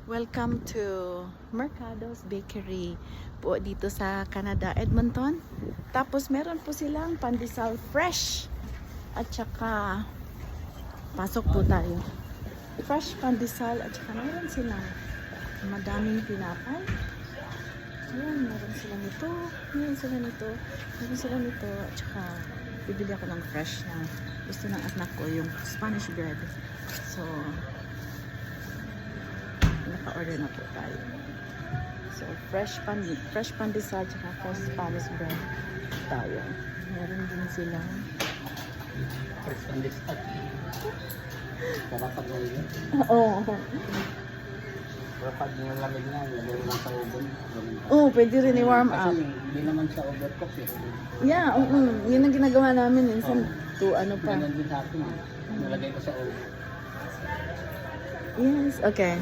Welcome to Mercado's Bakery po dito sa Canada, Edmonton. Tapos meron po silang pandesal fresh at saka pasok po tayo. Fresh pandesal at saka meron silang madaming tinapay. Ayan, meron sila nito, meron sila nito, meron sila nito at saka bibili ako ng fresh na gusto ng anak ko, yung Spanish bread. So naka-order na po tayo. So, fresh pandesal tsaka fresh Spanish bread tayo. Meron din silang Fresh pandesal. Kapag ngayon. oo. Kapag nilamig na, lagay mo lang sa oven. Oh, pwede rin i-warm up. Kasi hindi naman siya overcook eh. Yeah, yun ang ginagawa namin minsan. To ano pa. Ganun din sa akin. Nalagay ko sa oven. Yes, okay.